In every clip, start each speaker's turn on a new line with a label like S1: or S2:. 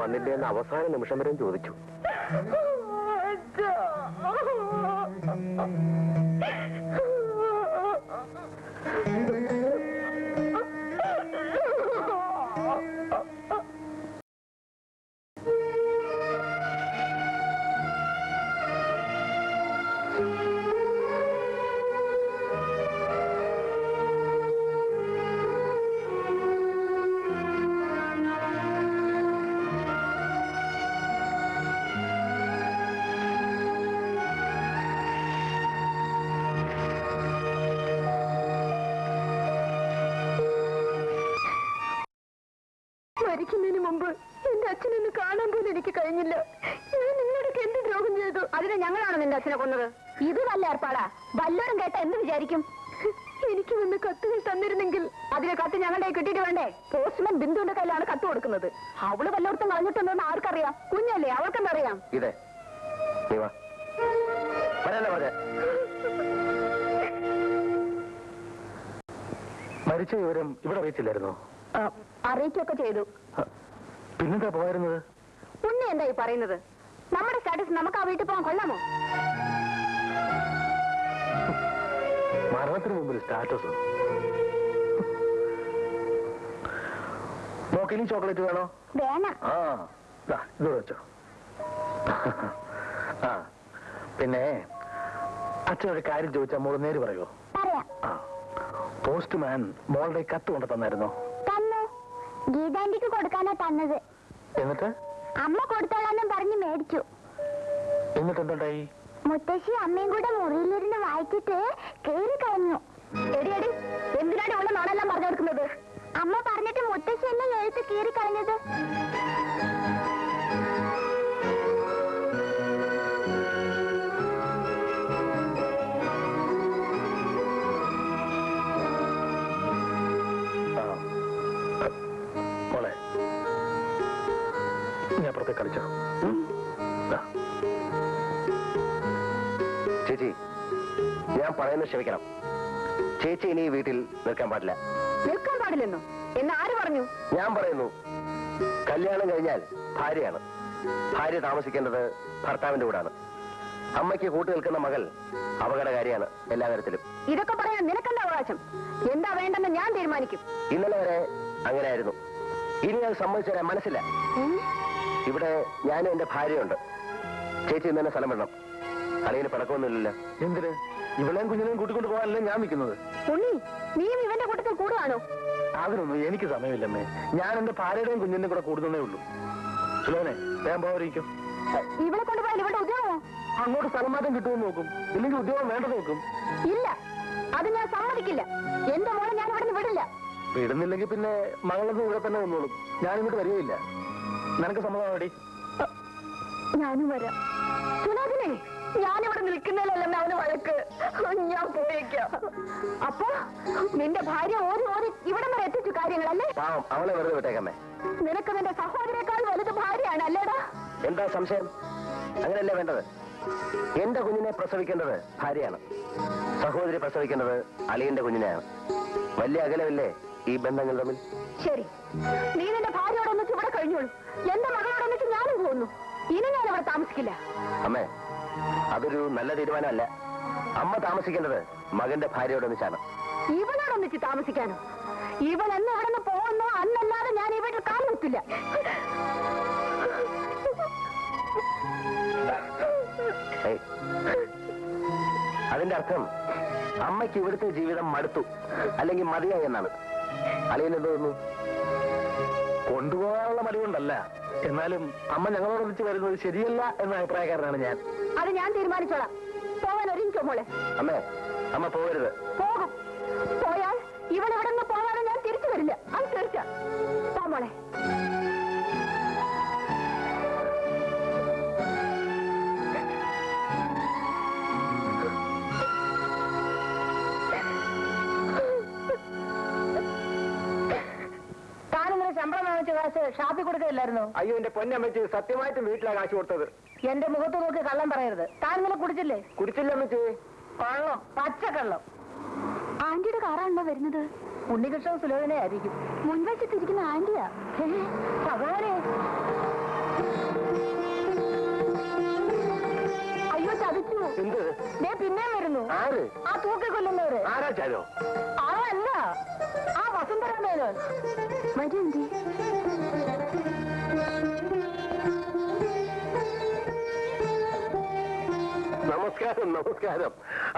S1: വന്നില്ലേ എന്ന് അവസാന നിമിഷം വരെയും ചോദിച്ചു.
S2: മരിക്കുന്നതിന് മുമ്പ് എന്റെ അച്ഛനൊന്ന് കാണാൻ പോലും എനിക്ക് കഴിഞ്ഞില്ല. ഞാൻ നിങ്ങളോടൊക്കെ എന്ത് ദ്രോഹം ചെയ്തു? അതിന് ഞങ്ങളാണ് നിന്റെ അച്ഛനെ കൊന്നത്. ഇത് നല്ല ഏർപ്പാടാ. വല്ലവരും കേട്ട എന്ത് വിചാരിക്കും? എനിക്ക് വന്ന് കത്തുകൾ തന്നിരുന്നെങ്കിൽ. അതിന് കത്ത് ഞങ്ങളുടെ കിട്ടിയിട്ട് വേണ്ടേ? പോസ്റ്റ്മാൻ ബിന്ദുവിന്റെ കയ്യിലാണ് കത്ത് കൊടുക്കുന്നത്. അവള് വല്ലയിടത്തും കളഞ്ഞിട്ടുണ്ടോന്ന് ആർക്കറിയാം? കുഞ്ഞല്ലേ, അവൾക്കെന്തറിയാം?
S1: മരിച്ച വിവരം ഇവിടെ അറിയിച്ചില്ലായിരുന്നോ?
S2: അറിയിക്കൊക്കെ ചെയ്തു.
S1: പിന്നെന്താ പോയിരുന്നത്?
S2: ഉണ്ണി എന്താ ഈ പറയുന്നത്? നമ്മുടെ സ്റ്റാറ്റസ് നമുക്ക് ആ വീട്ടിൽ പോകാൻ കൊള്ളാമോ?
S1: മരണത്തിന് മുമ്പിൽ സ്റ്റാറ്റസ് നോക്കിനി ചോക്ലേറ്റ് വേണോ?
S2: വേണം.
S1: ഇത് വെച്ചോ. പിന്നെ അച്ഛനൊരു കാര്യം ചോദിച്ചാൽ മോള് നേര് പറയുമോ? പോസ്റ്റ്മാൻ മോളുടെ കത്ത് കൊണ്ട് തന്നായിരുന്നോ?
S2: തന്നു. ഗീതാന്റിക്ക് കൊടുക്കാനാ തന്നത്.
S1: എന്നിട്ട്
S2: അമ്മ കൊടുത്തോളാന്നും പറഞ്ഞ് മേടിച്ചു.
S1: എന്നിട്ട് എന്തുണ്ടായി?
S2: മുത്തശ്ശി അമ്മയും കൂടെ മുറിയിലിരുന്ന് വായിച്ചിട്ട് കേറി കളഞ്ഞു. എടി എന്തിനാണ് ഉള്ള നാണെല്ലാം പറഞ്ഞു കൊടുക്കുന്നത്? അമ്മ പറഞ്ഞിട്ട് മുത്തശ്ശി എന്നെ എഴുത്ത് കീറി കളഞ്ഞത്.
S1: അപ്പുറത്തെ കളിച്ചോ. ചേച്ചി, ഞാൻ പറയുന്നത് ക്ഷമിക്കണം. ചേച്ചി ഇനി വീട്ടിൽ നിൽക്കാൻ പാടില്ല.
S2: നിൽക്കാൻ പാടില്ലെന്നോ? എന്നാര് പറഞ്ഞു?
S1: ഞാൻ പറയുന്നു, കല്യാണം കഴിഞ്ഞാൽ ഭാര്യയാണ്. ഭാര്യ താമസിക്കേണ്ടത് ഭർത്താവിന്റെ കൂടാണ്. അമ്മയ്ക്ക് കൂട്ടു നിൽക്കുന്ന മകൾ അപകടകാരിയാണ് എല്ലാ കാര്യത്തിലും.
S2: ഇതൊക്കെ പറയാൻ നിനക്കെന്താ അവകാശം? എന്താ വേണ്ടെന്ന് ഞാൻ തീരുമാനിക്കും.
S1: ഇന്നലെ വരെ അങ്ങനെയായിരുന്നു. ഇനി അത് സമ്മതിച്ചു തരാൻ മനസ്സില്ല. ഇവിടെ ഞാനും എന്റെ ഭാര്യയുണ്ട്. ചേച്ചി ഇന്ന് തന്നെ സ്ഥലം വിടണം. അളിയിൽ പടക്കമൊന്നുമില്ലല്ലോ. എന്തിന്? ഇവളെയും കുഞ്ഞിനെയും കൂട്ടിക്കൊണ്ട് പോകാനല്ലേ ഞാൻ നിൽക്കുന്നത്.
S2: ഉണ്ണി, നീയും ഇവന്റെ കൂട്ടത്തിൽ കൂടുകയാണോ?
S1: അതിനൊന്നും എനിക്ക് സമയമില്ലമ്മേ. ഞാൻ എന്റെ ഭാര്യയുടെയും കുഞ്ഞിന്റെയും കൂടെ കൂടുന്നേ ഉള്ളൂ. സുലോനെ, വേഗം പോകാതിരിക്കും.
S2: ഇവിടെ കൊണ്ടുപോയാൽ ഇവിടെ ഉദ്യോഗമോ?
S1: അങ്ങോട്ട് സ്ഥലമാറ്റം കിട്ടുമെന്ന് നോക്കും. ഇല്ലെങ്കിൽ ഉദ്യോഗം വേണ്ടത് നോക്കും.
S2: ഇല്ല, അത് ഞാൻ സമ്മതിക്കില്ല. എന്റെ മോളെ ഞാൻ ഇവിടെ നിന്ന് വിടില്ല.
S1: വിടുന്നില്ലെങ്കിൽ പിന്നെ മകളൊന്നും ഇവിടെ തന്നെ വന്നോളും. ഞാനിങ്ങോട്ട് വരികയില്ല. നിനക്ക് സമ്മതമാടി?
S2: ഞാനും വരാം. സുനാഥിനെ, ഞാനിവിടെ നിൽക്കുന്നതിലല്ല അവന് വഴക്ക്. ഞാൻ പോയേക്കാം. അപ്പൊ നിന്റെ ഭാര്യ ഓടി ഓടി ഇവിടെ വരെ എത്തിച്ചു കാര്യങ്ങളല്ലേ?
S1: അവളെ വെറുതെ വിട്ടേക്കമ്മേ.
S2: നിനക്ക് നിന്റെ സഹോദരേക്കാൾ വലുത് ഭാര്യയാണ് അല്ലേടാ?
S1: എന്താ സംശയം? അങ്ങനെയല്ലേ വേണ്ടത്? എന്റെ കുഞ്ഞിനെ പ്രസവിക്കേണ്ടത് ഭാര്യയാണ്. സഹോദരി പ്രസവിക്കേണ്ടത് അളിയന്റെ കുഞ്ഞിനെയാണ്. വലിയ അകലമില്ലേ ഈ ബന്ധങ്ങൾ തമ്മിൽ?
S2: ശരി, നീ നിന്റെ ഭാര്യയോടൊന്നിച്ച് ഇവിടെ കഴിഞ്ഞോളൂ. എന്റെ മകളോടൊന്നിച്ച് ഞാനും പോകുന്നു. ഇനി ഞാൻ അവിടെ താമസിക്കില്ല.
S1: അമ്മേ, അതൊരു നല്ല തീരുമാനമല്ല. അമ്മ താമസിക്കേണ്ടത് മകന്റെ ഭാര്യയോടൊന്നിച്ചാണ്.
S2: ഇവനോടൊന്നിച്ച് താമസിക്കാനോ? ഇവൻ എന്ന് ഇവിടെ നിന്ന് പോകുന്നോ അന്നല്ലാതെ ഞാൻ ഇവിടെ കാലം വെക്കില്ല.
S1: അതിന്റെ അർത്ഥം അമ്മയ്ക്ക് ഇവിടുത്തെ ജീവിതം മടുത്തു, അല്ലെങ്കിൽ മതിയായി എന്നാണ്. അളിയനെന്ത് തോന്നുന്നു? കൊണ്ടുപോകാനുള്ള മടി കൊണ്ടല്ല, എന്നാലും അമ്മ ഞങ്ങളോടൊന്നിച്ച് വരുന്നത് ശരിയല്ല എന്ന അഭിപ്രായക്കാരനാണ് ഞാൻ.
S2: അത് ഞാൻ തീരുമാനിച്ചോളാം. പോകാൻ ഒരുങ്ങിക്കോ മോളെ.
S1: അമ്മേ, അമ്മ പോകരുത്.
S2: പോകും. പോയാൽ ഇവിടെ ഇവിടെ നിന്ന് പോകാതെ ഞാൻ തിരിച്ചു വരില്ല. അത് തീർച്ച. പോ മോളെ. ശമ്പളം വാങ്ങിച്ച കാശ് ഷാപ്പി കൊടുക്കില്ലായിരുന്നോ?
S1: അയ്യോ, എന്റെ പൊന്നമ്മച്ച് സത്യമായിട്ടും വീട്ടിലാണ് കാശ് കൊടുത്തത്.
S2: എന്റെ മുഖത്ത് നോക്കി കള്ളം പറയരുത്. താൻ ഇന്നലെ കുടിച്ചില്ലേ?
S1: കുടിച്ചില്ല അമ്മച്ചി.
S2: കള്ളം, പച്ചക്കള്ളം. ആന്റിയുടെ കാറാണല്ലോ വരുന്നത്. ഉണ്ണികൃഷ്ണൻ സുലോചന ആയിരിക്കും. മുൻവശത്തിരിക്കുന്ന ആന്റിയാ. ഭഗവാനെ,
S1: എന്ത്?
S2: പിന്നെ വരുന്നു.
S1: ആര്?
S2: ആ തൂക്കിക്കൊല്ലുന്നവര്.
S1: ആരാച്ചാരോ?
S2: അതല്ല, ആ വസുന്ധരാമേനോൻ. വരൂന്തി.
S1: നമസ്കാരം, നമസ്കാരം.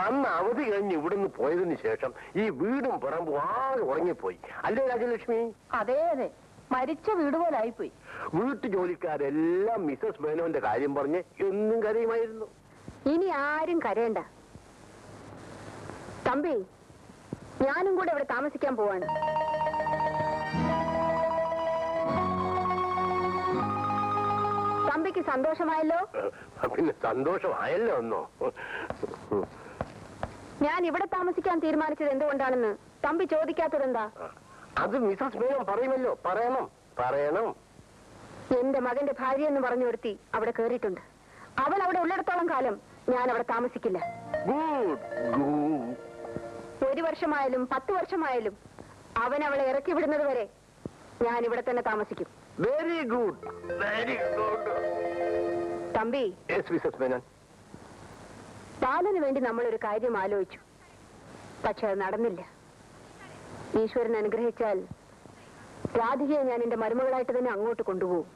S1: അന്ന് അവധി കഴിഞ്ഞ് ഇവിടുന്ന് പോയതിന് ശേഷം ഈ വീടും പറമ്പും ആകെ ഉറങ്ങിപ്പോയി. അല്ലേ രാജലക്ഷ്മി?
S2: അതെ അതെ, മരിച്ച വീട് പോലെ ആയിപ്പോയി.
S1: വീട്ടു ജോലിക്കാരെല്ലാം മിസസ് മേനോന്റെ കാര്യം പറഞ്ഞ് എന്നും കരയുമായിരുന്നു.
S2: ഇനി ആരും കരയണ്ട തമ്പി, ഞാനും കൂടെ ഇവിടെ താമസിക്കാൻ പോവാണ്. തമ്പിക്ക് സന്തോഷമായല്ലോ?
S1: പിന്നെ സന്തോഷമായല്ലോ ഒന്നോ.
S2: ഞാൻ ഇവിടെ താമസിക്കാൻ തീരുമാനിച്ചത് എന്തുകൊണ്ടാണെന്ന് തമ്പി ചോദിക്കാത്തതെന്താ?
S1: അത് മിസസ് മേനോൻ പറയുമല്ലോ. പറയണം.
S2: എന്റെ മകന്റെ ഭാര്യ എന്ന് പറഞ്ഞു ഒരുത്തി അവിടെ കേറിയിട്ടുണ്ട്. അവൾ അവിടെ ഉള്ളിടത്തോളം കാലം ഞാൻ അവിടെ താമസിക്കില്ല. ഒരു വർഷമായാലും 10 വർഷമായാലും അവൻ അവളെ ഇറക്കി വിടുന്നത് വരെ ഞാൻ ഇവിടെ തന്നെ താമസിക്കും.
S1: Very good.
S2: Thampi,
S1: Mrs Menon,
S2: ബാലന് വേണ്ടി നമ്മളൊരു കാര്യം ആലോചിച്ചു. പക്ഷെ അത് നടന്നില്ല. ഈശ്വരൻ അനുഗ്രഹിച്ചാൽ രാധികയെ ഞാൻ എന്റെ മരുമകളായിട്ട് തന്നെ അങ്ങോട്ട് കൊണ്ടുപോകും.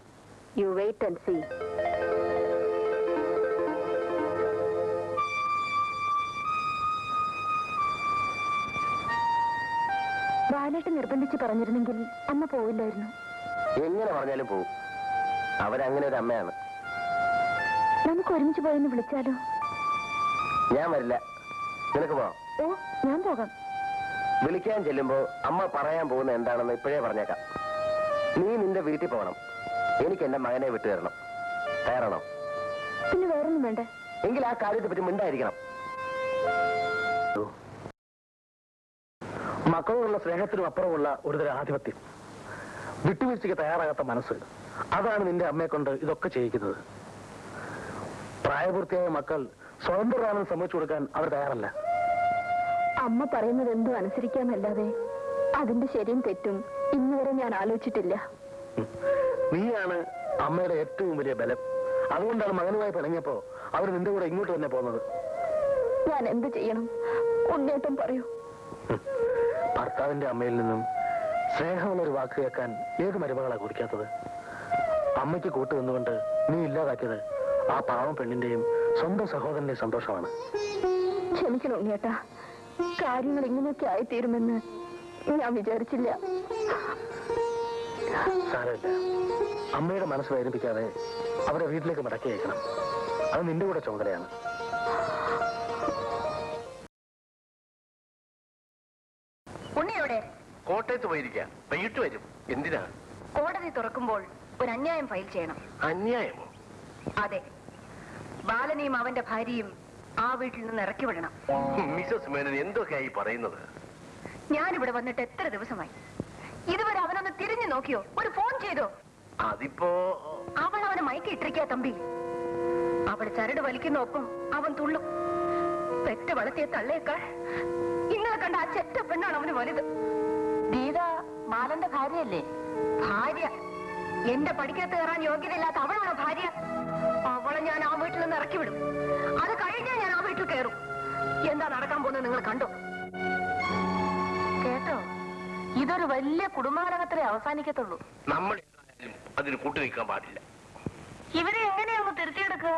S2: You wait and see. ബാലേട്ട് നിർബന്ധിച്ച് പറഞ്ഞിരുന്നെങ്കിൽ അമ്മ പോവില്ലായിരുന്നു.
S1: എങ്ങനെ പറഞ്ഞാലും പോവും. അവരങ്ങനെ ഒരു അമ്മയാണ്.
S2: നമുക്ക് ഒരുമിച്ച് പോയെന്ന് വിളിച്ചാലോ?
S1: ഞാൻ വരില്ല. നിനക്ക് പോവാം.
S2: ഓ, ഞാൻ പോകാം.
S1: വിളിക്കാൻ ചെല്ലുമ്പോ അമ്മ പറയാൻ പോകുന്ന എന്താണെന്ന് ഇപ്പോഴേ പറഞ്ഞേക്കാം. നീ നിന്റെ വീട്ടിൽ പോകണം. എനിക്ക് എന്റെ മകനെ വിട്ടു തരണം. തയ്യാറാണോ?
S2: പിന്നെ വേറൊന്നും വേണ്ടേ?
S1: എങ്കിൽ ആ കാര്യത്തെ പറ്റി മിണ്ടായിരിക്കണം.
S3: മക്കളോടുള്ള സ്നേഹത്തിനും അപ്പുറമുള്ള ഒരുതരം ആധിപത്യം, വിട്ടുവീഴ്ചയ്ക്ക് തയ്യാറാകാത്ത മനസ്സ്, അതാണ് നിന്റെ അമ്മയെ കൊണ്ട് ഇതൊക്കെ ചെയ്യിക്കുന്നത്. പ്രായപൂർത്തിയായ മക്കൾ സ്വതന്ത്രരാണെന്ന് സമ്മതിച്ചു കൊടുക്കാൻ അവർ തയ്യാറല്ല.
S2: അമ്മ പറയുന്നത് എന്തും അനുസരിക്കാന്നല്ലാതെ അതിന്റെ ശരിയും തെറ്റും ഇന്നുവരെ ഞാൻ ആലോചിച്ചിട്ടില്ല.
S3: നീയാണ് അമ്മയുടെ ഏറ്റവും വലിയ ബലം. അതുകൊണ്ടാണ് മകനുമായി പിണങ്ങിയപ്പോ അവർ നിന്റെ കൂടെ ഇങ്ങോട്ട് തന്നെ പോകുന്നത്.
S2: ഞാൻ എന്ത് ചെയ്യണം? ഉണ്ണേട്ടം പറയൂ.
S3: ഭർത്താവിന്റെ അമ്മയിൽ നിന്നും സ്നേഹമുള്ളൊരു വാക്ക് കേൾക്കാൻ ഏത് മരുമകളാ കുറിക്കാത്തത്? അമ്മയ്ക്ക് കൂട്ടു നിന്നുകൊണ്ട് നീ ഇല്ലാതാക്കിയത് ആ പാവം പെണ്ണിന്റെയും സ്വന്തം സഹോദരന്റെയും സന്തോഷമാണ്.
S2: ക്ഷമിക്കണം ഉണ്ണേട്ടാ, കാര്യങ്ങൾ ഇങ്ങനെയൊക്കെ ആയിത്തീരുമെന്ന് ഞാൻ വിചാരിച്ചില്ല.
S3: സാരമില്ല, അമ്മയുടെ മനസ്സ് വേദനിപ്പിക്കാതെ അവരെ വീട്ടിലേക്ക് മടക്കി അയക്കണം. അത് നിന്റെ കൂടെ ചുമതലയാണ്.
S2: ഉണ്ണിയോടെ
S1: കോട്ടയത്ത് പോയിരിക്കാം. വൈകിട്ട് വരും. എന്തിനാ?
S2: കോടതി തുറക്കുമ്പോൾ ഒരു അന്യായം ഫയൽ ചെയ്യണം.
S1: അന്യായമോ?
S2: അതെ, ബാലനെയും അവന്റെ ഭാര്യയും ആ വീട്ടിൽ നിന്ന് ഇറക്കി വിടണം.
S1: മിസസ് മേനൻ എന്തൊക്കെയായി പറയുന്നത്?
S2: ഞാനിവിടെ വന്നിട്ട് എത്ര ദിവസമായി? ഇതുവരെ അവനൊന്ന് തിരിഞ്ഞു നോക്കിയോ? ഒരു ഫോൺ ചെയ്തോ?
S1: അതിപ്പോ
S2: അവൾ അവനെ മയക്കിട്ടിരിക്കാ തമ്പി. അവള് ചരട് വലിക്കുന്ന ഒപ്പം അവൻ തുള്ളും. പെറ്റ് വളർത്തിയ തള്ളയേക്കാൾ ഇന്നലെ കണ്ട ആ ചെറ്റ പെണ്ണാണ് അവന് വലുത്. ഗീത ബാലന്റെ ഭാര്യയല്ലേ? ഭാര്യ. എന്റെ പഠിക്കത്ത് കയറാൻ യോഗ്യതയില്ലാത്ത അവളാണ് ഭാര്യ. അവളെ ഞാൻ ആ വീട്ടിൽ നിന്ന് ഇറക്കി വിടും. അത് കഴിഞ്ഞാൽ ഞാൻ ആ വീട്ടിൽ കയറും. എന്താ നടക്കാൻ പോകുന്നത് നിങ്ങൾ കണ്ടോ? കേട്ടോ? ഇതൊരു വലിയ കുടുംബകലഹത്തിലേ അവസാനിക്കത്തുള്ളൂ.
S1: നമ്മൾ അതിന് കൂട്ടു നിൽക്കാൻ പാടില്ല.
S2: ഇവരെ എങ്ങനെയാണോ തിരുത്തിയെടുക്കുക?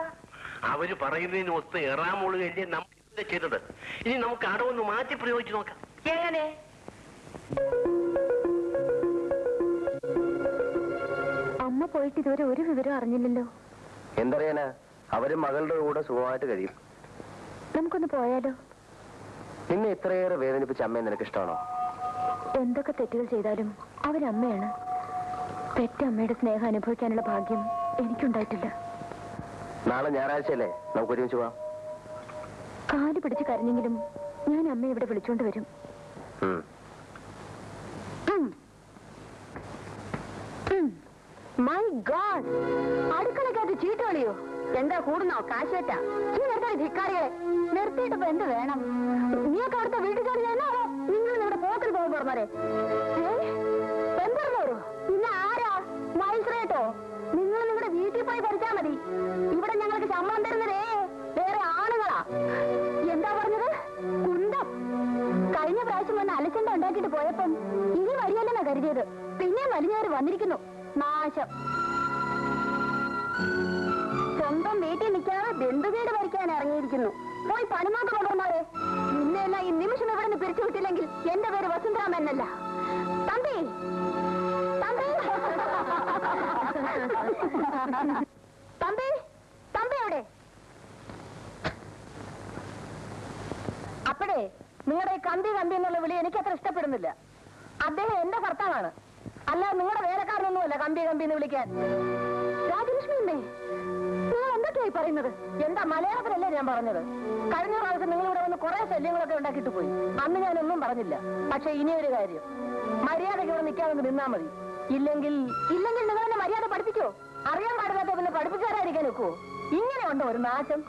S1: അവര് പറയുന്നതിന് ഒത്ത് എറാമുള്ളുകയല്ലേ നമ്മൾ ചെയ്തത്. ഇനി നമുക്ക് അടവൊന്ന് മാറ്റി പ്രയോഗിച്ചു നോക്കാം.
S2: എങ്ങനെ? അമ്മ പോയിട്ട് ഇതുവരെ ഒരു വിവരം അറിഞ്ഞില്ലല്ലോ.
S1: എന്തറിയാനാ? അവര് മകളുടെ കൂടെ സുഖമായിട്ട് കഴിയും.
S2: നമുക്കൊന്ന് പോയാലോ?
S1: നിന്നെ ഇത്രയേറെ വേദനിപ്പിച്ച അമ്മയെ നിനക്ക് ഇഷ്ടമാണോ?
S2: എന്തൊക്കെ തെറ്റുകൾ ചെയ്താലും അവരമ്മയാണ്. പെറ്റമ്മയുടെ സ്നേഹം അനുഭവിക്കാനുള്ള ഭാഗ്യം എനിക്കുണ്ടായിട്ടില്ല.
S1: നാളെ ഞായറാഴ്ചയല്ലേ, നമുക്ക് ഒരുമിച്ച് പോവാം.
S2: കാല് പിടിച്ച് കരഞ്ഞെങ്കിലും ഞാൻ അമ്മയെ ഇവിടെ വിളിച്ചോണ്ട് വരും. മൈ ഗോഡ്, അടുക്കളക്കകത്ത് ചീട്ട് കളിയോ? എന്താ കൂടുന്നോ? കാശേറ്റാ ധിക്കാരികളെ നിർത്തിയിട്ടപ്പോ എന്ത് വേണം? നീയൊക്കെ അവിടുത്തെ വീട്ടിൽ ജോലി ചെയ്യുന്നാണോ? നിങ്ങൾ നിങ്ങളുടെ പോത്തിൽ പോകും പറഞ്ഞേ. എന്തെന്നോരോ പിന്നെ ആരാ? മൈസ്രേട്ടോ, നിങ്ങൾ നിങ്ങളുടെ വീട്ടിൽ പോയി പഠിച്ചാ മതി. ഇവിടെ ഞങ്ങൾക്ക് ശമ്പളം തരുന്നതേ വേറെ ആളുകളാ. അലച്ചണ്ട ഉണ്ടാക്കിയിട്ട് പോയപ്പം ഇനി വരികയല്ലെന്നാ കരുതിയത്. പിന്നെ വലിഞ്ഞവര് വന്നിരിക്കുന്നു. നാശം. സ്വന്തം വീട്ടിൽ നിൽക്കാതെ ബന്ധുവീട് ഭരിക്കാൻ ഇറങ്ങിയിരിക്കുന്നു. പോയി പണിമാക്ക് കൊണ്ടുവന്നാലേ. നിന്നെല്ലാം ഈ നിമിഷം ഇവിടെ നിന്ന് പിരിച്ചു വിട്ടില്ലെങ്കിൽ എന്റെ പേര് വസുന്ധരാമ എന്നല്ല. തമ്പി തമ്പി തമ്പി തമ്പി എവിടെ? അപ്പോഴേ നിങ്ങളുടെ കമ്പി കമ്പി എന്നുള്ള വിളി എനിക്ക് അത്ര ഇഷ്ടപ്പെടുന്നില്ല. അദ്ദേഹം എന്റെ ഭർത്താവാണ്, അല്ല നിങ്ങളുടെ വേലക്കാരനൊന്നുമല്ല കമ്പി കമ്പി എന്ന് വിളിക്കാൻ. രാജലക്ഷ്മി അമ്മേ, നിങ്ങൾ എന്തൊക്കെയായി പറയുന്നത്? എന്താ മലയാളത്തിലല്ലേ ഞാൻ പറഞ്ഞത്? കഴിഞ്ഞ പ്രാവശ്യം നിങ്ങളിവിടെ വന്ന് കുറെ ശല്യങ്ങളൊക്കെ ഉണ്ടാക്കിയിട്ട് പോയി. അന്ന് ഞാനൊന്നും പറഞ്ഞില്ല. പക്ഷെ ഇനിയൊരു കാര്യം, മര്യാദയ്ക്ക് ഇവിടെ നിൽക്കാതെ നിന്നാ മതി. ഇല്ലെങ്കിൽ നിങ്ങൾ എന്നെ മര്യാദ പഠിപ്പിക്കോ? അറിയാൻ പാടില്ലാത്ത പിന്നെ പഠിപ്പിച്ചു തരാതിരിക്കാൻ വെക്കുവോ? ഇങ്ങനെ ഉണ്ടോ ഒരു നാശം?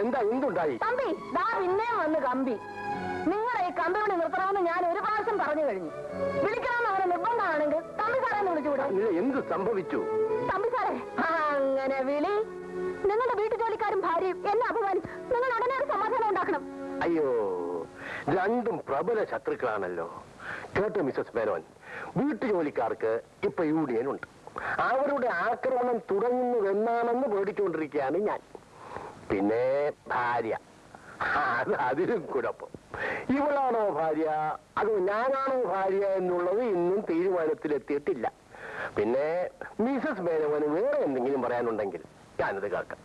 S1: എന്താ എന്തുണ്ടായി?
S2: തമ്പി ദാ പിന്നെയും വന്ന് കമ്പി. നിങ്ങളെ ഈ കമ്പി വിളി നിർത്തണമെന്ന് ഞാൻ ഒരു പ്രാവശ്യം പറഞ്ഞു കഴിഞ്ഞു. വിളിക്കണമെന്ന് അവരെ നിർബന്ധമാണെങ്കിൽ തമ്പി സാറേ എന്ന് വിളിച്ചുകൂടെ?
S1: എന്ത് സംഭവിച്ചു?
S2: തമ്പി സാറേ, അങ്ങനെ വിളി. നിങ്ങളുടെ വീട്ടു ജോലിക്കാരും ഭാര്യയും എന്നെ അപമാനിച്ചു. നിങ്ങൾ ഉടനെ ഒരു സമാധാനം ഉണ്ടാക്കണം.
S1: അയ്യോ, രണ്ടും പ്രബല ശത്രുക്കളാണല്ലോ. കേട്ടോ മിസസ് മേനോൻ, വീട്ടു ജോലിക്കാർക്ക് ഇപ്പൊ യൂണിയൻ ഉണ്ട്. അവരുടെ ആക്രമണം തുടങ്ങുന്നതെന്നാണെന്ന് പേടിച്ചുകൊണ്ടിരിക്കുകയാണ് ഞാൻ. പിന്നെ ഭാര്യ, അതിലും കുഴപ്പം. ഇവളാണോ ഭാര്യ അതോ ഞാനാണോ ഭാര്യ എന്നുള്ളത് ഇന്നും തീരുമാനത്തിലെത്തിയിട്ടില്ല. പിന്നെ മിസസ് മേനോന് വേറെ എന്തെങ്കിലും പറയാനുണ്ടെങ്കിൽ ഞാനത് കേൾക്കാം.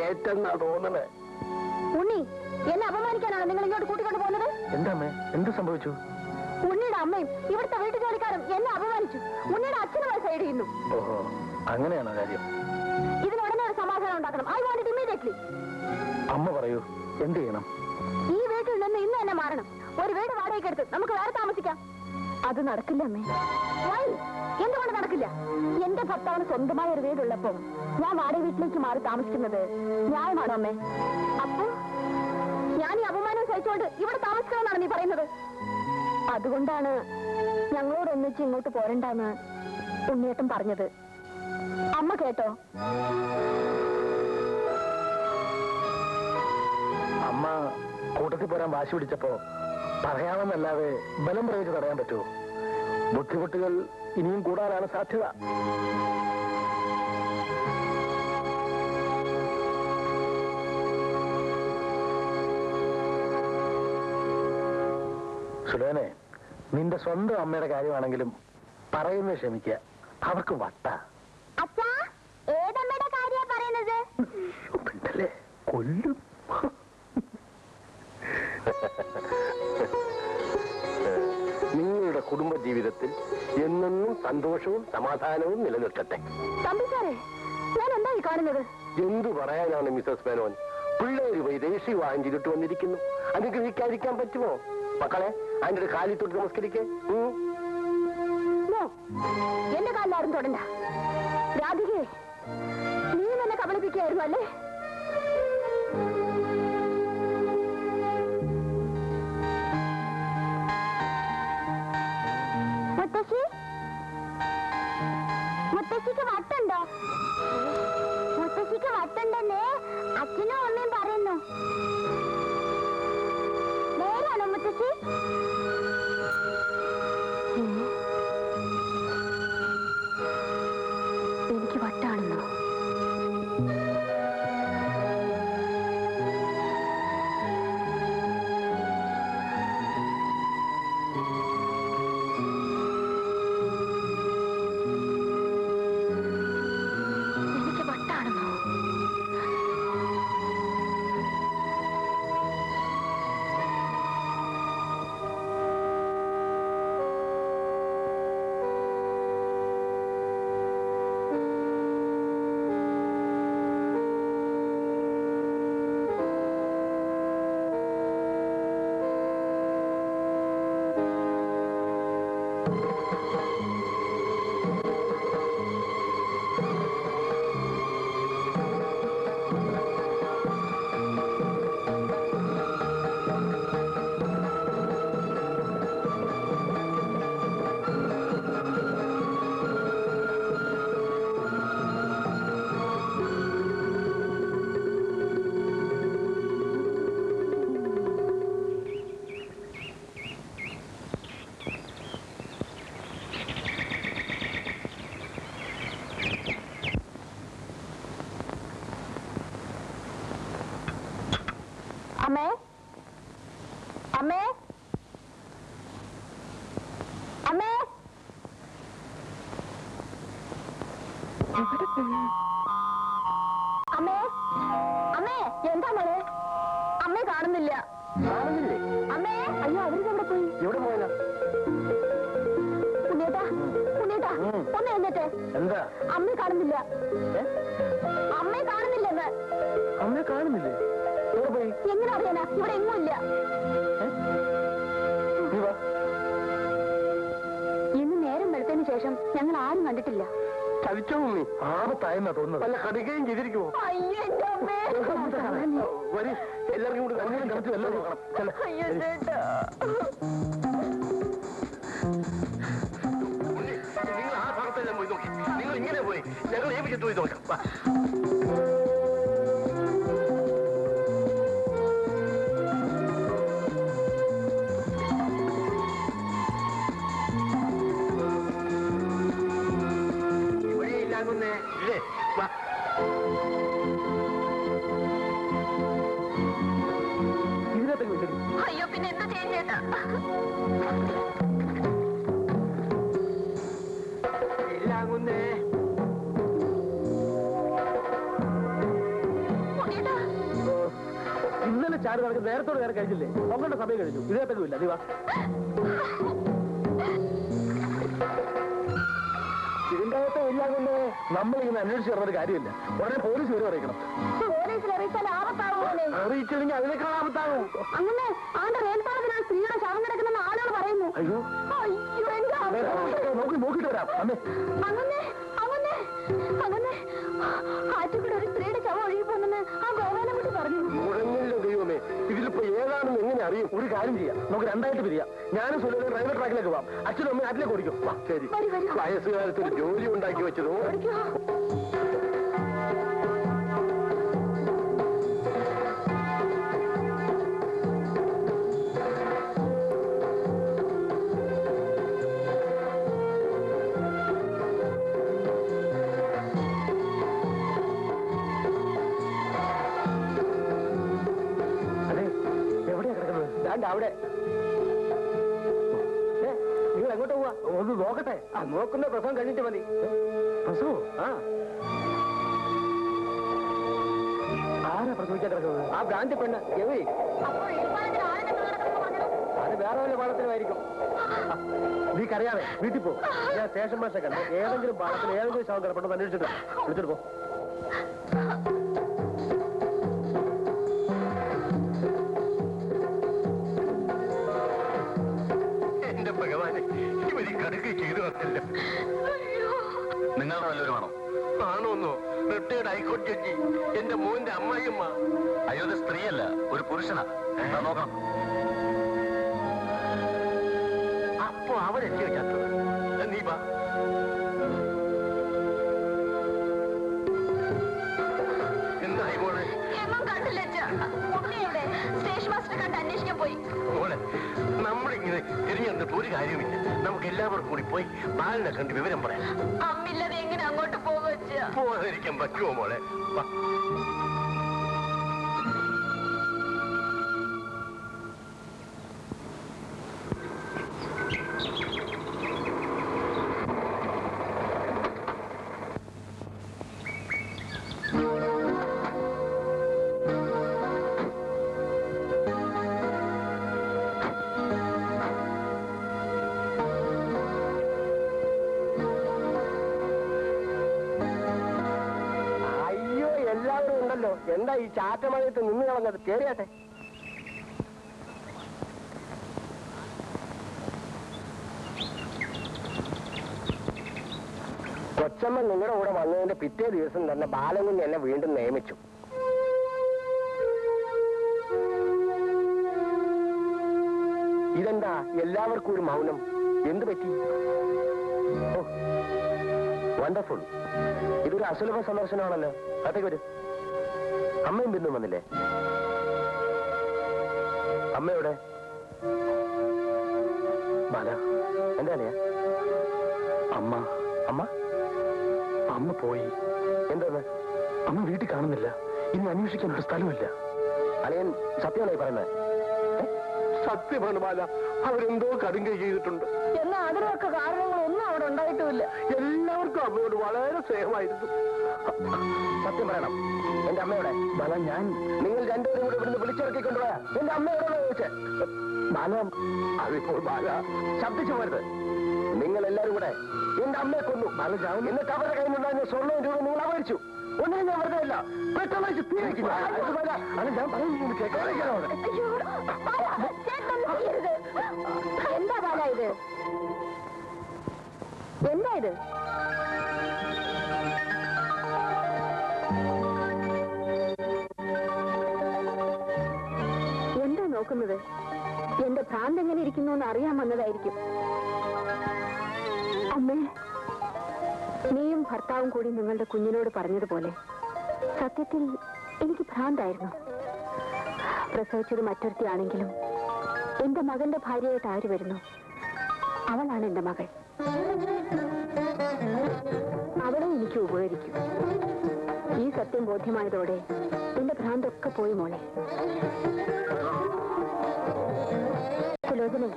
S1: ഏറ്റെന്നാ തോന്നണേ.
S2: ഉണ്ണി, എന്നെ അപമാനിക്കാനാണ് നിങ്ങൾ ഇങ്ങോട്ട് കൂട്ടിക്കൊണ്ട് പോകുന്നത്?
S3: എന്താ അമ്മേ, എന്ത് സംഭവിച്ചു?
S2: ഉണ്ണിയുടെ അമ്മയും ഇവിടുത്തെ വീട്ടു ജോലിക്കാരും എന്നെ അപമാനിച്ചു. ഉണ്ണിയുടെ അച്ഛനുമായി സൈഡ് ചെയ്യുന്നു.
S3: ഓഹോ, അങ്ങനെയാണോ കാര്യം?
S2: ഇതിന് ഉടനെ ഒരു സമാധാനം ഉണ്ടാക്കണം. I want it immediately.
S3: അമ്മ പറയൂ, എന്ത് ചെയ്യണം?
S2: ഈ വീട്ടിൽ നിന്ന് ഇന്ന് തന്നെ മാറണം. ഒരു വീട് വാടകയ്ക്ക് എടുത്ത് നമുക്ക് വേറെ താമസിക്കാം. അത് നടക്കില്ല അമ്മേ. എന്തുകൊണ്ട് നടക്കില്ല? എന്റെ ഭർത്താവിന് സ്വന്തമായ ഒരു വീടുള്ളപ്പം ഞാൻ വാടക വീട്ടിലേക്ക് മാറി താമസിക്കുന്നത് ന്യായമാണോ അമ്മേ? അപ്പൊ ഞാൻ ഈ അപമാനം സഹിച്ചുകൊണ്ട് ഇവിടെ താമസിക്കണമെന്നാണ് നീ പറയുന്നത്? അതുകൊണ്ടാണ് ഞങ്ങളോട് ഒന്നിച്ച് ഇങ്ങോട്ട് പോരണ്ടെന്ന് ഉണ്ണിയേട്ടൻ പറഞ്ഞത്. അമ്മ കേട്ടോ?
S3: അമ്മ കൂട്ടത്തിൽ പോരാൻ വാശി പിടിച്ചപ്പോ പറയാമെന്നല്ലാതെ ബലം പ്രയോഗിച്ച് തടയാൻ പറ്റുമോ? ബുദ്ധിമുട്ടുകൾ ഇനിയും കൂടാനാണ് സാധ്യത. സുലേനെ, നിന്റെ സ്വന്തം അമ്മയുടെ കാര്യമാണെങ്കിലും പറയുന്നത് ക്ഷമിക്കുക. അവർക്ക് വട്ട.
S2: അച്ഛാ, ഏതമ്മയുടെ കാര്യ പറയുന്നത്?
S3: പിന്നല്ലേ കൊല്ലും.
S1: നിങ്ങളുടെ കുടുംബ ജീവിതത്തിൽ എന്നെന്നും സന്തോഷവും സമാധാനവും നിലനിർത്തട്ടെ.
S2: തമ്പി സാറേ, ഞാൻ എന്തായി കാണുന്നത്?
S1: എന്തു പറയാനാണ് മിസസ് മേനോൻ? പിള്ളേര് പോയി ദേശീയ വാഹനം ചെയ്തിട്ട് വന്നിരിക്കുന്നു. അനുഗ്രഹിക്കാതിരിക്കാൻ പറ്റുമോ? മക്കളെ, അതിന്റെ കാലിൽ തൊട്ട് നമസ്കരിക്കേ.
S2: എന്റെ കാലിലാരും തൊടണ്ട. രാധികയെ, നീ എന്നെ കബളിപ്പിക്കുകയായിരുന്നു അല്ലേ? മുത്തശ്ശി, മുത്തശ്ശിക്ക് വട്ടുണ്ടോ? മുത്തശ്ശിക്ക് വട്ടുണ്ടെന്നേ അച്ഛനും അമ്മയും പറയുന്നു. നേരാണോ മുത്തശ്ശി? എനിക്ക് വട്ടാണെന്നോ? എനിക്ക് വട്ടാണെന്നോ? അമ്മേ അമ്മേ അമ്മേ അമ്മേ അമ്മേ എന്താ മോളെ അമ്മയെ കാണുന്നില്ല
S1: കാണുന്നില്ലേ?
S2: അമ്മേ അയ്യോ അവരിതെവിടെ പോയി
S1: എവിടെ പോയതാ?
S2: പുണ്യേട്ടാ പുണ്യേട്ടാ ഒന്ന് എന്നിട്ട്
S3: എന്താ?
S2: അമ്മയെ കാണുന്നില്ല അമ്മയെ കാണുന്നില്ലെന്ന്
S3: അമ്മയെ കാണുന്നില്ലേ? എവിടെ പോയി?
S2: എങ്ങനെ അറിയാനാ ഇവിടെ എങ്ങും ഇല്ല
S3: നീ വാ.
S2: ഇന്ന് നേരം വെളുത്തതിന് ശേഷം ഞങ്ങൾ ആരും കണ്ടിട്ടില്ല
S1: ചതിച്ചോ മമ്മി?
S3: ആപത്തായെന്നാ തോന്നുന്നത്.
S1: വല്ല കടുകയും ചെയ്തിരിക്കുമോ?
S2: അയ്യോ എന്റെ അമ്മേ
S1: വരി, എല്ലാവർക്കും കൂടി
S3: അങ്ങനെ കളിച്ച് വല്ലതും നോക്കണം. ചെല്ല്.
S2: അയ്യോ ചേട്ടാ
S1: നിങ്ങൾ ആ ഭാഗത്തെല്ലാം പോയി നോക്കി. നിങ്ങൾ ഇങ്ങനെ പോയി, ഞങ്ങൾ ഈ വശത്ത് പോയി നോക്കാം. വാ. ഇവിടെ ഇല്ലാകുന്നേ ഇല്ലേ? വാ.
S3: ഇതിനകത്തേക്ക് വെച്ചിട്ട്
S2: അയ്യോ പിന്നെ എന്താ ചെയ്യാൻ ചേട്ടാ
S1: ഇല്ലാകുന്നേ.
S2: പുണ്യേട്ടാ
S3: ഇന്നലെ ചാടി നടക്ക് നേരത്തോട് നേരെ കഴിഞ്ഞില്ലേ? നോക്കേണ്ട സമയം കഴിഞ്ഞു. ഇതിനകത്തേക്കും ഇല്ല. നീ വാ. ഇതിന്റെ അകത്ത് ഇല്ലാകുന്നേ നമ്മളിങ്ങനെ അന്വേഷിച്ച് നടന്നൊരു കാര്യമില്ല. ഉടനെ പോലീസ് വരെ അറിയിക്കണം.
S2: പോലീസിൽ അറിയിച്ചാൽ ആപത്താവുമല്ലേ
S3: അറിയിച്ചില്ലെങ്കിൽ അതിനേക്കാൾ ആപത്താകും.
S2: അങ്ങനെ ആണ്ട് റെയിൽപാളത്തിലാണ് സ്ത്രീയുടെ ശവം കിടക്കുന്നെന്ന് ആളുകൾ പറയുന്നു
S3: അയ്യോ
S2: അയ്യോ എന്റെ അമ്മ.
S3: നോക്കിട്ട് വരാം. അമ്മേ
S2: അങ്ങനെ അങ്ങനെ അങ്ങനെ ആറ്റുകൂടെ ഒരു സ്ത്രീയുടെ ശവം ഒഴുകി പോകുന്നെന്ന് ആ ഗോപാലൻകുട്ടി പറഞ്ഞു
S1: മുഴങ്ങില്ല ദൈവമേ, ഇതിലിപ്പോ ഏതാണെന്ന് എങ്ങനെ അറിയും?
S3: ഒരു കാര്യം ചെയ്യാം, നമുക്ക് രണ്ടായിട്ട് പിരിയാം. ഞാനും സുലഭനും റെയിൽവേ ട്രാക്കിലേക്ക് പോവാം. അച്ഛനും അമ്മയും അതിലേക്ക് ഓടിക്കും. വാ.
S1: ശരി,
S2: വരൂ, വരൂ.
S1: വയസ്സുകാലത്ത് ഒരു ജോലി ഉണ്ടാക്കി വെച്ചതോ.
S2: ഓടിക്കോ
S3: അതെ, എവിടെയാ കിടക്കുന്നത്?
S1: ദാണ്ട് അവിടെ.
S3: നിങ്ങൾ എങ്ങോട്ട് പോവാ? ഒന്ന് നോക്കട്ടെ.
S1: ആ, നോക്കുന്ന പ്രസവം കഴിഞ്ഞിട്ട് മതി.
S3: പ്രസവോ?
S1: ആ,
S3: ആരാ പ്രസവിക്കാൻ കിടക്കുന്നത്?
S1: ആ ഭ്രാന്തി പെണ്ണ് എവി.
S2: അപ്പോൾ റെയിൽപാളത്തിൽ ആരുടെ കിടക്കുന്നു പറഞ്ഞു
S1: അത് വേറെ വല്ല പാളത്തിലുമായിരിക്കും.
S3: നീക്കറിയാതെ വീട്ടിൽ പോ. ഞാൻ സ്റ്റേഷൻ മാസ്റ്റർ കണ്ട് ഏതെങ്കിലും പാളത്തിൽ ഏതെങ്കിലും ശവം കിടപ്പുണ്ടെന്ന് അന്വേഷിച്ചിട്ട് വിളിച്ചിട്ട് പോ.
S1: എന്റെ ഭഗവാനെ, ഇവര് കടുക് ചെയ്തു വന്നല്ലോ.
S4: നിങ്ങളുടെ വല്ലവരുമാണോ?
S1: ആണോന്നോ? റിട്ടയർഡ് ഹൈക്കോടതി ജഡ്ജി, എന്റെ മോന്റെ അമ്മായിയമ്മ.
S4: അയ്യോ, ഇത് സ്ത്രീയല്ല, ഒരു പുരുഷനാ. എന്താ നോക്കണം.
S1: അപ്പൊ അവരെത്തിയോ ചത്തത്? നീ വാ. എന്തായി മോളെ?
S2: എങ്ങും കണ്ടില്ല ഉണ്ണിയുടെ സ്റ്റേഷൻ മാസ്റ്റർ കണ്ട് അന്വേഷിക്കാൻ പോയി
S1: മോളെ, നമ്മളിങ്ങനെ തിരിഞ്ഞെന്നിട്ട് ഒരു കാര്യമില്ല. നമുക്ക് എല്ലാവർക്കും കൂടി പോയി ബാലിനെ കണ്ട് വിവരം പറയാം.
S2: അമ്മില്ലാതെ എങ്ങനെ അങ്ങോട്ട് പോകുക
S1: പോകാതിരിക്കാൻ പറ്റുമോ മോളെ? വാ. അയ്യോ, എല്ലാവരും ഉണ്ടല്ലോ. എന്താ ഈ ചാറ്റമഴയത്ത് നിന്ന് കളഞ്ഞത്? കേറിയാട്ടെ. കൊച്ചമ്മ നിങ്ങളുടെ കൂടെ വന്നതിന്റെ പിറ്റേ ദിവസം തന്നെ ബാലകുഞ്ഞ് എന്നെ വീണ്ടും നിയമിച്ചു. ഇതെന്താ എല്ലാവർക്കും ഒരു മൗനം? എന്ത് പറ്റി? ഓ, വണ്ടർഫുൾ. ഇതൊരു അസുലഭ സന്ദർശനമാണല്ലോ. അകത്തേക്ക് വരും. അമ്മയും ബിന്ദുവും വന്നില്ലേ? അമ്മയുടെ
S3: ബാല,
S1: എന്താ അല്ലയാ?
S3: അമ്മ
S1: അമ്മ
S3: അമ്മ പോയി.
S1: എന്താ?
S3: അമ്മ വീട്ടിൽ കാണുന്നില്ല. ഇനി അന്വേഷിക്കാൻ ഒരു സ്ഥലമില്ല.
S1: അളിയൻ സത്യമാണോ പറയുന്നത്?
S3: സത്യമാണ് ബാല, അവരെന്തോ കടുങ്കൈ ചെയ്തിട്ടുണ്ട്.
S2: എന്നാ അതിനൊക്കെ കാരണങ്ങളൊന്നും അവിടെ ഉണ്ടായിട്ടുമില്ല.
S3: എല്ലാവർക്കും അമ്മയോട് വളരെ സ്നേഹമായിരുന്നു.
S1: സത്യം പറയണം, എന്റെ അമ്മയോടെ.
S3: ബാല, ഞാൻ
S1: നിങ്ങൾ രണ്ടുപേരും കൂടെ ഇവിടുന്ന് വിളിച്ചിറക്കിക്കൊണ്ടുപോയാ എന്റെ അമ്മയോടാണോ ചോദിച്ചേ?
S3: ബാല, അതിപ്പോൾ ബാല
S1: ശബ്ദിച്ചു പോരുത്. നിങ്ങൾ എല്ലാരും കൂടെ എന്റെ അമ്മയെ കൊന്നു. എന്നിട്ട് അവരുടെ കയ്യിൽ നിന്നുണ്ടായിരുന്ന സ്വർണ്ണവും രൂപ നിങ്ങൾ അപഹരിച്ചു. ഒന്നിനും ഞാൻ വെറുതെ ഇല്ല, പെട്ടെന്ന് തീ വയ്ക്കും.
S3: ഞാൻ പറയുന്നത് കേൾക്കാതെ.
S2: അയ്യോ, ബാല, ചേട്ടനൊന്നും ചെയ്യരുത്. എന്താ ബാല ഇത്? എന്താ ഇത്? എന്താ നോക്കുന്നത്? എന്റെ ഭ്രാന്ത് എങ്ങനെ ഇരിക്കുന്നു എന്ന് അറിയാൻ വന്നതായിരിക്കും. അമ്മേ, നീയും ഭർത്താവും കൂടി നിങ്ങളുടെ കുഞ്ഞിനോട് പറഞ്ഞതുപോലെ സത്യത്തിൽ എനിക്ക് ഭ്രാന്തായിരുന്നു. പ്രസവിച്ചത് മറ്റൊരുത്തിയാണെങ്കിലും എന്റെ മകന്റെ ഭാര്യയായിട്ട് ആര് വരുന്നു? അവളാണ് എന്റെ മകൾ. അവളെ എനിക്ക് ഉപകരിക്കും. ഈ സത്യം ബോധ്യമായതോടെ എന്റെ ഭ്രാന്തൊക്കെ പോയി മോളെ. സുലോചനെ,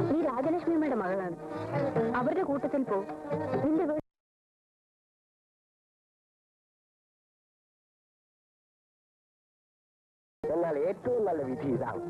S2: നീ രാജലക്ഷ്മിയമ്മയുടെ മകളാണ്. അവരുടെ കൂട്ടത്തിൽ പോ. നിന്റെ
S1: എന്നാൽ ഏറ്റവും നല്ല വിധി ഇതാണ്.